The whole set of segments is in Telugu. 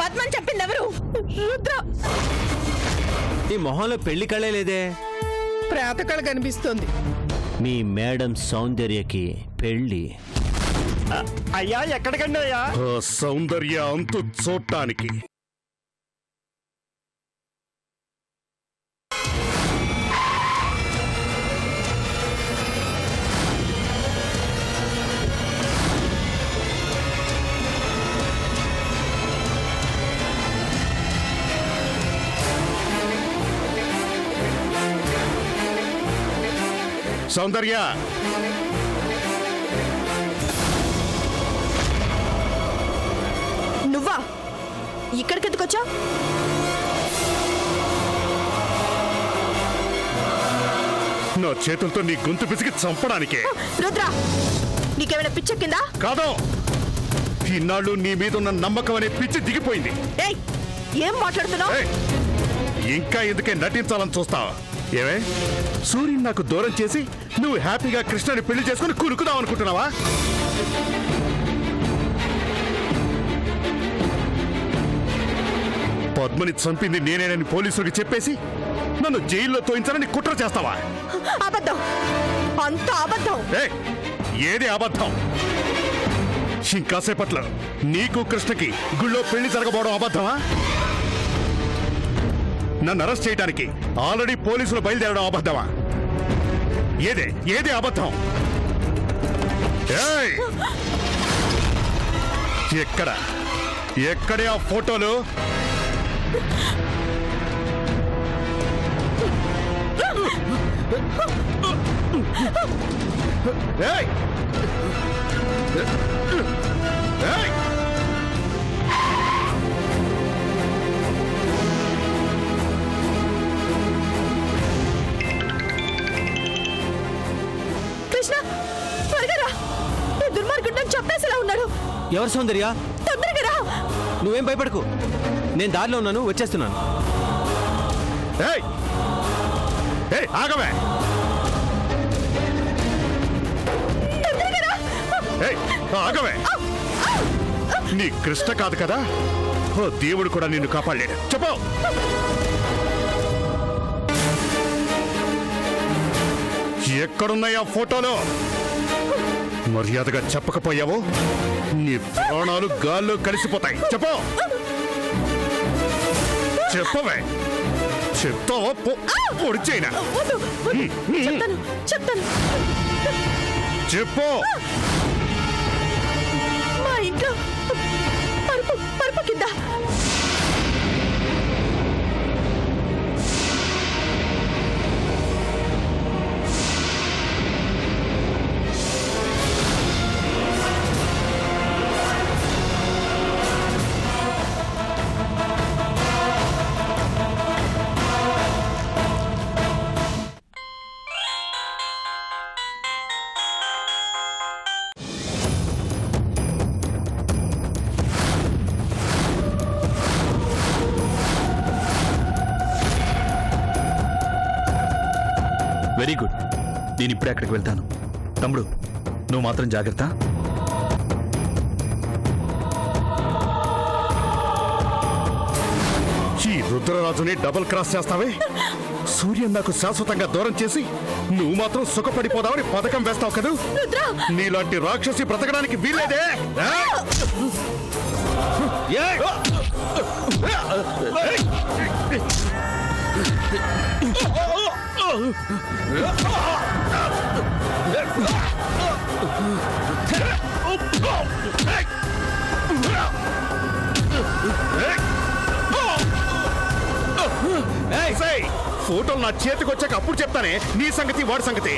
పద్మని చెప్పింది ఎవరు? రుద్ర. నీ మొహంలో పెళ్లి కళే లేదే. ప్రేతకళ కనిపిస్తోంది. మీ మేడం సౌందర్యకి పెళ్లి. అయ్యా ఎక్కడికండి అయ్యా? సౌందర్య అంతు చూడటానికి. సౌందర్య, నువ్వా? ఇక్కడికి ఎందుకొచ్చా? నా చేతులతో నీ గొంతు పిసికి చంపడానికే. రుద్ర, నీకేమైనా పిచ్చెక్కిందా? కాదు, ఇన్నాళ్ళు నీ మీద ఉన్న నమ్మకం అనే పిచ్చి దిగిపోయింది. ఏయ్, ఏం మాట్లాడుతున్నావు? ఏయ్, ఇంకా ఎందుకే నటించాలని చూస్తావా? ఏమే, సూర్యుని నాకు దూరం చేసి నువ్వు హ్యాపీగా కృష్ణని పెళ్లి చేసుకుని కులుకుదాం అనుకుంటున్నావా? పద్మని చంపింది నేనేనని పోలీసులకు చెప్పేసి నన్ను జైల్లో తోయించాలని కుట్ర చేస్తావా? అబద్ధం, అంత అబద్ధం. ఏయ్, ఏది అబద్ధం? ఇంకాసేపట్లో నీకు కృష్ణకి గుళ్ళో పెళ్లి జరగబోవడం అబద్ధమా? నన్ను అరెస్ట్ చేయడానికి ఆల్రెడీ పోలీసులు బయలుదేరడం అబద్ధమా? ఏది అబద్ధం? ఏయ్, ఎక్కడే ఆ ఫోటోలు? ఏయ్, ఏయ్, కృష్ణ, త్వరగా రా. ఈ దుర్మార్గుడిని చంపేసేలా ఉన్నాడు. ఎవరు సౌందర్య? తొందరగా రా. నువ్వేం భయపడకు, నేను దారిలో ఉన్నాను, వచ్చేస్తున్నాను. ఏయ్, ఏయ్, ఆగవే. తొందరగా రా. ఏయ్, ఆగవే. నీ కృష్ణ కాదు కదా? ఓ దేవుడు కూడా నిన్ను కాపాడలేడు. చెప్పు. ఎక్కడున్నాయా ఫోటోలు? మర్యాదగా చెప్పకపోయావు నీ ప్రాణాలు గాల్లో కలిసిపోతాయి. చెప్పు. చెప్పవే. చెప్తావా? పొడిచేనా? వద్దు, వద్దు. చెప్తాను. చెప్పు. మా ఇంట్లో పరుపు కింద వెరీ గుడ్. నేను ఇప్పుడే అక్కడికి వెళ్తాను. తమ్ముడు, నువ్వు మాత్రం జాగ్రత్త. ఈ రుద్రరాజుని డబుల్ క్రాస్ చేస్తావే? సూర్యం నాకు శాశ్వతంగా దూరం చేసి నువ్వు మాత్రం సుఖపడిపోదావని పథకం వేస్తావు కదా? నీలాంటి రాక్షసి బ్రతకడానికి వీల్లేదే. ఫోటోలు నా చేతికి వచ్చాక అప్పుడు చెప్తానే నీ సంగతి వాడి సంగతి.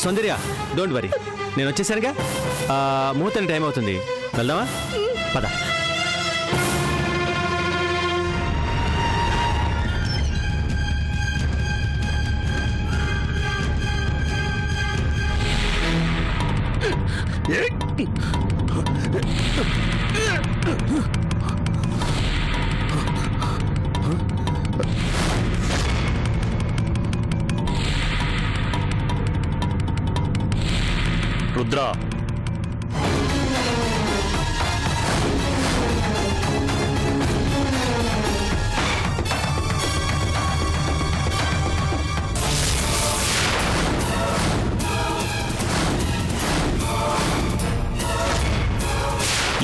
సౌందర్య, డోంట్ వరీ, నేను వచ్చేసానుగా. ముహూర్తానికి టైం అవుతుంది, వెళ్దామా? పద.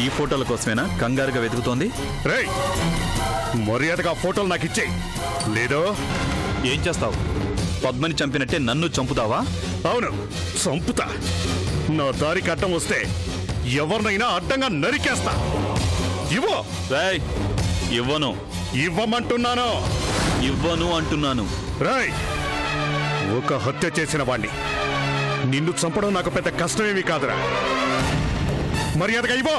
ఈ ఫోటోల కోసమేనా కంగారుగా వెతుకుతోంది? రేయ్, మర్యాదగా ఫోటోలు నాకు ఇచ్చేయి, లేదో ఏం చేస్తావు? పద్మని చంపినట్టే నన్ను చంపుతావా? అవును, చంపుతా. నా దారికి అడ్డం వస్తే ఎవరినైనా అడ్డంగా నరికేస్తా. ఇవ్వు. రేయ్, ఇవ్వను. ఇవ్వమంటున్నాను. ఇవ్వను అంటున్నాను. రేయ్, ఒక హత్య చేసిన వాణ్ణి నిన్ను చంపడం నాకు పెద్ద కష్టమేమీ కాదురా. మర్యాదగా ఇవ్వు.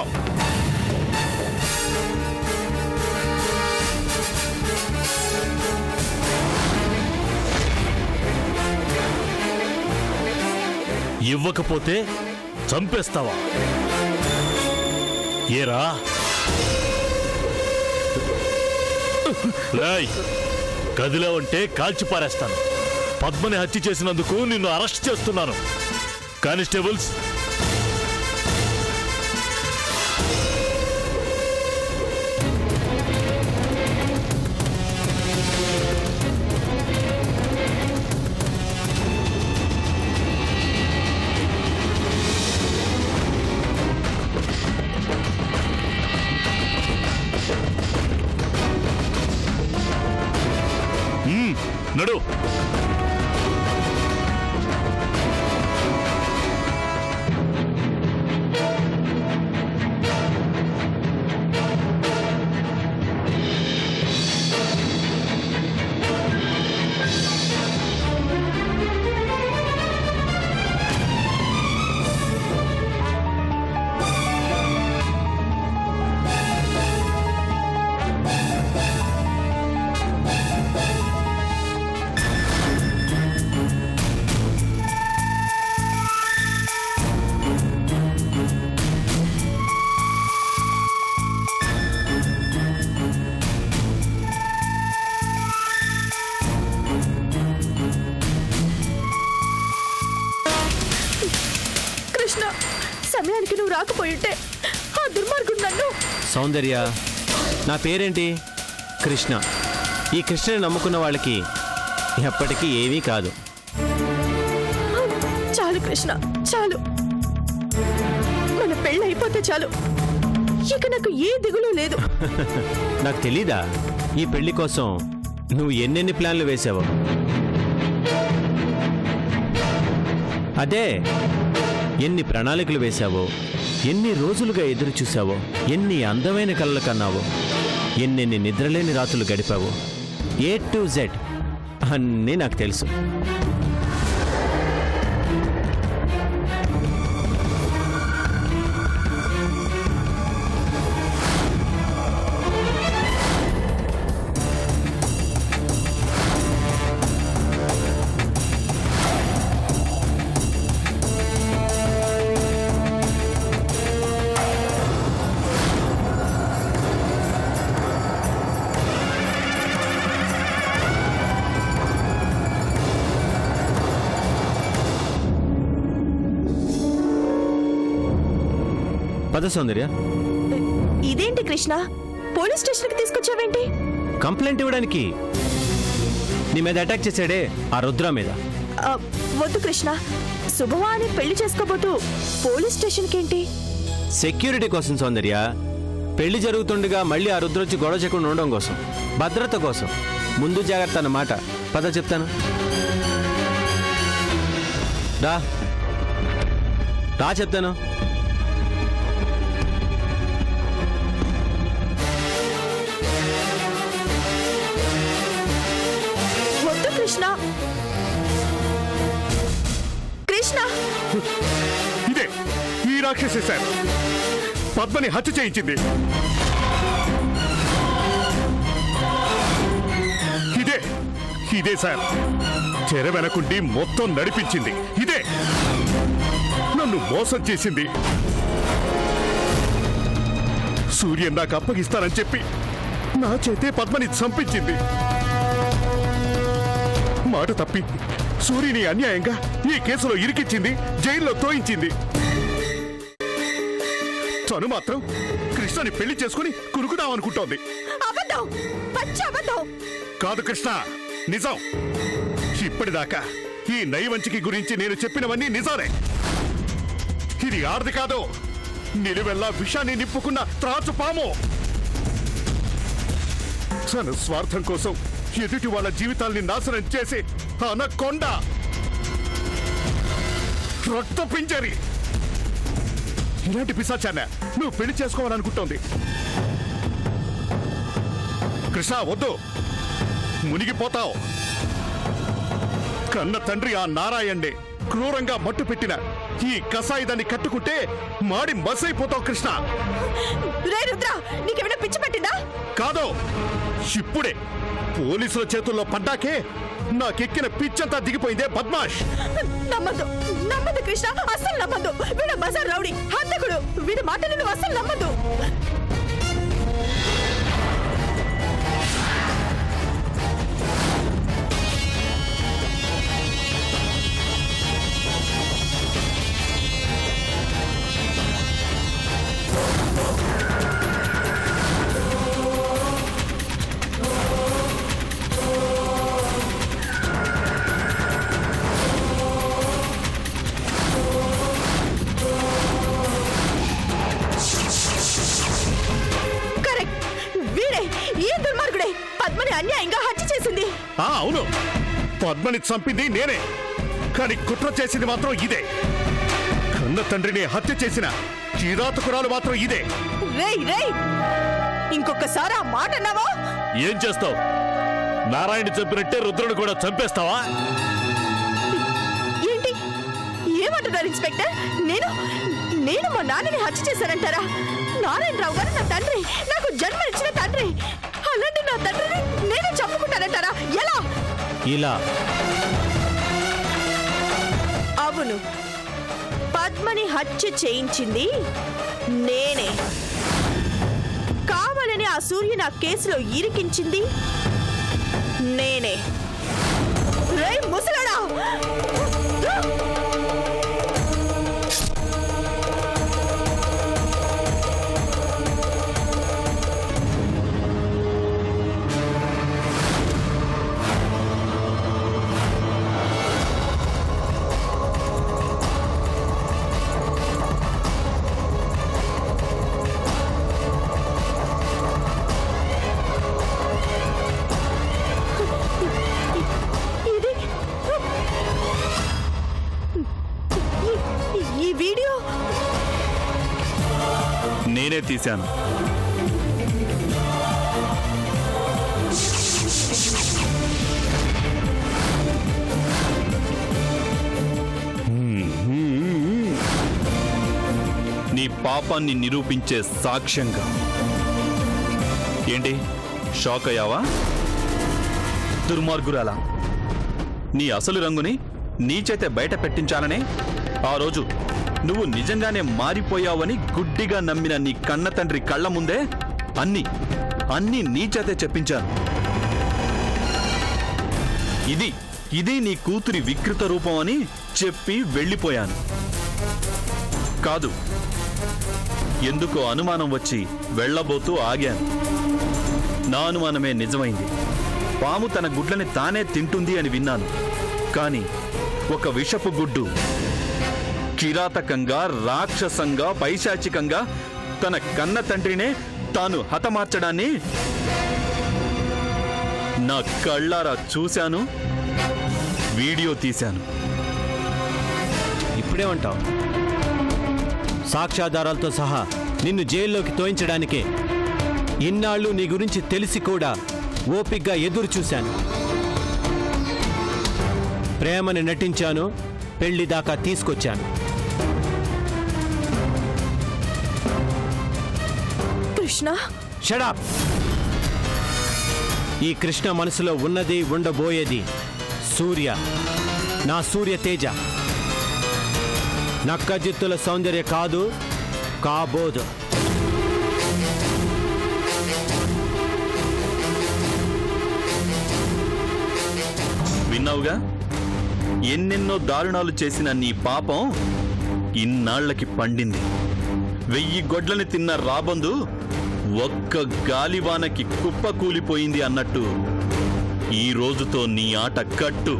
ఇవ్వకపోతే చంపేస్తావా? ఏరా రాయ్, కదిలావంటే కాల్చి పారేస్తాను. పద్మని హత్య చేసినందుకు నిన్ను అరెస్ట్ చేస్తున్నాను. కానిస్టేబుల్స్, నడు. కృష్ణ, సమయానికి నువ్వు రాకపోయింటే ఆ దుర్మార్గుడు నన్ను. సౌందర్య, నా పేరేంటి? కృష్ణ. ఈ కృష్ణని నమ్ముకున్న వాళ్ళకి ఎప్పటికీ ఏమీ కాదు. చాలు కృష్ణ, చాలు. మన పెళ్ళి అయిపోతే చాలు. ఇక నాకు ఏ దిగులు లేదు. నాకు తెలీదా ఈ పెళ్లి కోసం నువ్వు ఎన్నెన్ని ప్లాన్లు వేసావో? అదే, ఎన్ని ప్రణాళికలు వేశావో, ఎన్ని రోజులుగా ఎదురు చూశావో, ఎన్ని అందమైన కలలు కన్నావో, ఎన్నెన్ని నిద్రలేని రాత్రులు గడిపావో, A to Z అన్నీ నాకు తెలుసు. పద సౌందర్య. ఇదేంటి కృష్ణ, పోలీస్ స్టేషన్కి తీసుకొచ్చావేంటి? కంప్లైంట్ ఇవ్వడానికి. నీ మీద అటాక్ చేశాడే ఆ రుద్ర మీద. వద్దు కృష్ణ, శుభవాని పెళ్లి చేసుకోబోతూ పోలీస్ స్టేషన్కి ఏంటి? సెక్యూరిటీ కోసం సౌందర్య. పెళ్లి జరుగుతుండగా మళ్ళీ ఆ రుద్ర వచ్చి గొడవ చేయకుండా ఉండడం కోసం, భద్రత కోసం. ముందు జాగ్రత్త అన్నమాట. పద చెప్తాను. రా రా చెప్తాను. వద్దు కృష్ణ. కృష్ణ, ఇదే ఈ రాక్షసి సార్ పద్మని హత్య చేయించింది. ఇదే ఇదే సార్ చెర వెనకుండి మొత్తం నడిపించింది. ఇదే నన్ను మోసం చేసింది. సూర్యన్ నాకు అప్పగిస్తానని చెప్పి నా చేతే పద్మని చంపించింది. మాట తప్పి సూర్యుని అన్యాయంగా ఈ కేసులో ఇరికిచ్చింది, జైల్లో తోయించింది. తను మాత్రం కృష్ణని పెళ్లి చేసుకుని కురుకుదామనుకుంటోంది. అబద్ధం, పచ్చి అబద్ధం. కాదు కృష్ణ, నిజం. ఇప్పటిదాకా ఈ నైవంచికి గురించి నేను చెప్పినవన్నీ నిజాలే. ఇది ఆడది కాదు, నిలువెల్లా విషాన్ని నింపుకున్న త్రాచు పాము. తన స్వార్థం కోసం ఎదుటి వాళ్ళ జీవితాల్ని నాశనం చేసి అనకొండ రక్త పింజరి. ఇలాంటి పిశాచాన్న నువ్వు పెళ్లి చేసుకోవాలనుకుంటోంది. కృష్ణ వద్దు, మునిగిపోతావు. కన్న తండ్రి ఆ నారాయణ్ణే క్రూరంగా మట్టు పెట్టిన ఈ కసాయిదాన్ని కట్టుకుంటే మాడి మసైపోతావు కృష్ణ. రే రుద్ర, నీకేమైనా పిచ్చి పట్టిందా? కాదు, ఇప్పుడే పోలీసుల చేతుల్లో పడ్డాకే నాకెక్కిన పిచ్చంతా దిగిపోయిందే బద్మాష్. నమ్మద్దు, నమ్మద్దు కృష్ణ, అస్సలు నమ్మద్దు. వీడు బజార్ రౌడీ, హంతకుడు. వీడి మాటలు నువ్వు అస్సలు నమ్మద్దు. అన్యాయంగా హత్య చేసింది. అవును, పద్మని చంపింది నేనే, కానీ కుట్ర చేసింది మాత్రం ఇదే. కన్న తండ్రిని హత్య చేసిన కిరాతకురాలు మాత్రం ఇదే. రేయ్ రేయ్, ఇంకొకసారి ఆ మాట అన్నావో ఏం చేస్తావు? నారాయణ చంపినట్టే రుద్రుడు కూడా చంపేస్తావా? ఏంటి ఏమంటున్నారు ఇన్స్పెక్టర్? నేను మా నాన్నని హత్య చేశానంటారా? నారాయణరావు గారు నా తండ్రి, నాకు జన్మనిచ్చిన తండ్రి. అలాంటి నా తండ్రిని నేనే చంపుకుంటానంటారా? ఎలా? ఇలా. అవును, పద్మని హత్య చేయించింది నేనే. కావాలని ఆ సూర్యుని ఆ కేసులో ఇరికించింది నేనే. రేయ్ ముసలాడా, ఈ వీడియో నేనే తీశాను. నీ పాపాన్ని నిరూపించే సాక్ష్యంగా. ఏంటి షాక్ అయ్యావా? దుర్మార్గురాలా, నీ అసలు రంగుని నీ చేతే బయట పెట్టించాలనే ఆ రోజు నువ్వు నిజంగానే మారిపోయావని గుడ్డిగా నమ్మిన నీ కన్న తండ్రి కళ్ళ ముందే అన్నీ నీ చేతే చెప్పించాను. ఇది నీ కూతురి వికృత రూపం అని చెప్పి వెళ్ళిపోయాను. కాదు, ఎందుకో అనుమానం వచ్చి వెళ్ళబోతూ ఆగాను. నా అనుమానమే నిజమైంది. పాము తన గుడ్లని తానే తింటుంది అని విన్నాను. కానీ ఒక విషపు గుడ్డు కిరాతకంగా, రాక్షసంగా, పైశాచికంగా తన కన్న తండ్రినే తాను హతమార్చడాన్ని నా కళ్ళారా చూశాను, వీడియో తీశాను. ఇప్పుడేమంటావు? సాక్ష్యాధారాలతో సహా నిన్ను జైల్లోకి తోయించడానికే ఇన్నాళ్ళు నీ గురించి తెలిసి కూడా ఓపిగ్గా ఎదురు చూశాను. ప్రేమని నటించాను, పెళ్లి దాకా తీసుకొచ్చాను. Krishna, shut up. ఈ కృష్ణ మనసులో ఉన్నది, ఉండబోయేది సూర్య, నా సూర్య తేజ. నక్కజిత్తుల సౌందర్య కాదు, కాబోదు. విన్నావుగా, ఎన్నెన్నో దారుణాలు చేసిన నీ పాపం ఇన్నాళ్లకి పండింది. 1000 గొడ్లని తిన్న రాబందు ఒక్క గాలివానకి కుప్ప కూలిపోయింది అన్నట్టు ఈ రోజుతో నీ ఆట కట్టు.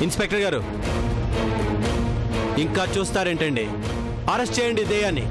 ఇన్స్పెక్టర్ గారు, ఇంకా చూస్తారేంటండి? అరెస్ట్ చేయండి దెయ్యాన్ని.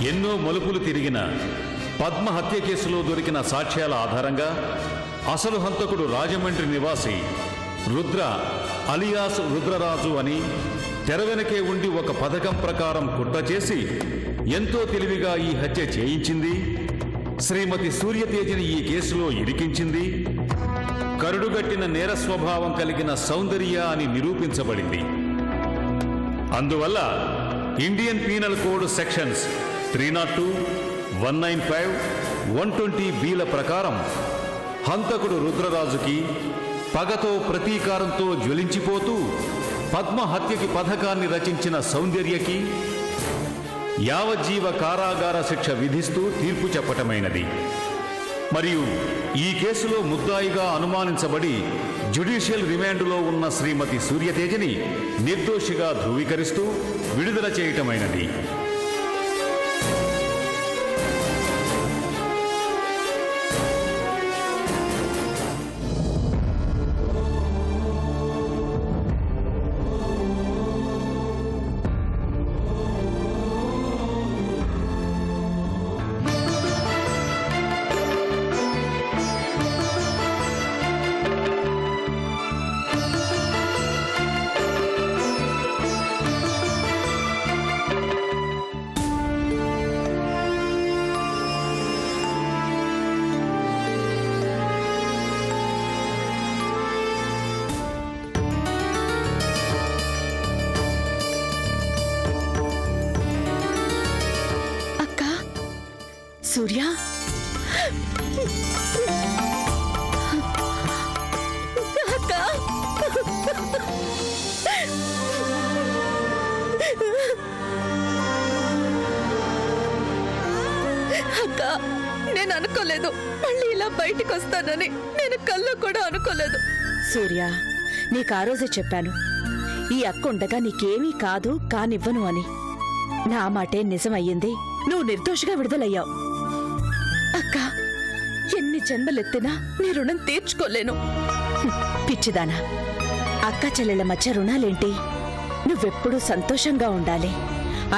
ఎన్నో మలుపులు తిరిగిన పద్మ హత్య కేసులో దొరికిన సాక్ష్యాల ఆధారంగా అసలు హంతకుడు రాజమండ్రి నివాసి రుద్ర అలియాస్ రుద్రరాజు అని తెర వెనకే ఉండి ఒక పథకం ప్రకారం కుట్ర చేసి ఎంతో తెలివిగా ఈ హత్య చేయించింది. శ్రీమతి సూర్యతేజని ఈ కేసులో ఇరికించింది. కరుడుగట్టిన నేర స్వభావం కలిగిన సౌందర్య అని నిరూపించబడింది. అందువల్ల ఇండియన్ పీనల్ కోడ్ సెక్షన్స్ 302, 195, 120 ప్రకారం హంతకుడు రుద్రరాజుకి పగతో ప్రతీకారంతో జ్వలించిపోతూ పద్మ హత్యకి పథకాన్ని రచించిన సౌందర్యకి యావజ్జీవ కారాగార శిక్ష విధిస్తూ తీర్పు చెప్పటమైనది. మరియు ఈ కేసులో ముద్దాయిగా అనుమానించబడి జ్యుడిషియల్ రిమాండ్లో ఉన్న శ్రీమతి సూర్యతేజని నిర్దోషిగా ధృవీకరిస్తూ విడుదల చేయటమైనది. సూర్య, అక్క, అక్క, నేను అనుకోలేదు మళ్ళీ ఇలా బయటికి వస్తానని. నేను కల్లో కూడా అనుకోలేదు. సూర్య, నీకు ఆ రోజే చెప్పాను, ఈ అక్క ఉండగా నీకేమీ కాదు కానివ్వను అని. నా మాటే నిజమయ్యింది. నువ్వు నిర్దోషిగా విడుదలయ్యావు. అక్క, ఎన్ని జన్మలెత్తినా నీ రుణం తీర్చుకోలేను. పిచ్చిదానా, అక్క చెల్లెల మధ్య రుణాలేంటి? నువ్వెప్పుడూ సంతోషంగా ఉండాలి.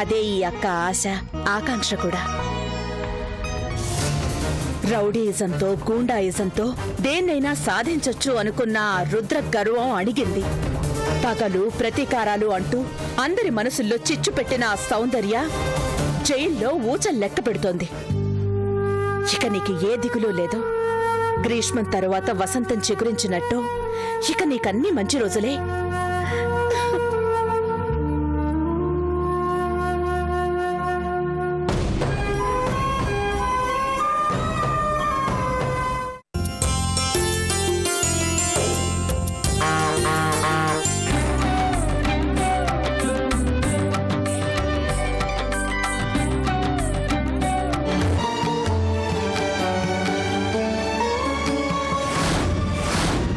అదే ఈ అక్క ఆశ, ఆకాంక్ష కూడా. రౌడీయిజంతో, గూండాయిజంతో దేన్నైనా సాధించొచ్చు అనుకున్న ఆ రుద్ర గర్వం అణిగింది. పగలు ప్రతీకారాలు అంటూ అందరి మనసుల్లో చిచ్చు పెట్టిన ఆ సౌందర్య జైల్లో ఊచలు లెక్క పెడుతోంది. ఇక నీకు ఏ దిగులు లేదు. గ్రీష్మం తరువాత వసంతం చిగురించినట్టు ఇక నీకన్నీ మంచి రోజులే.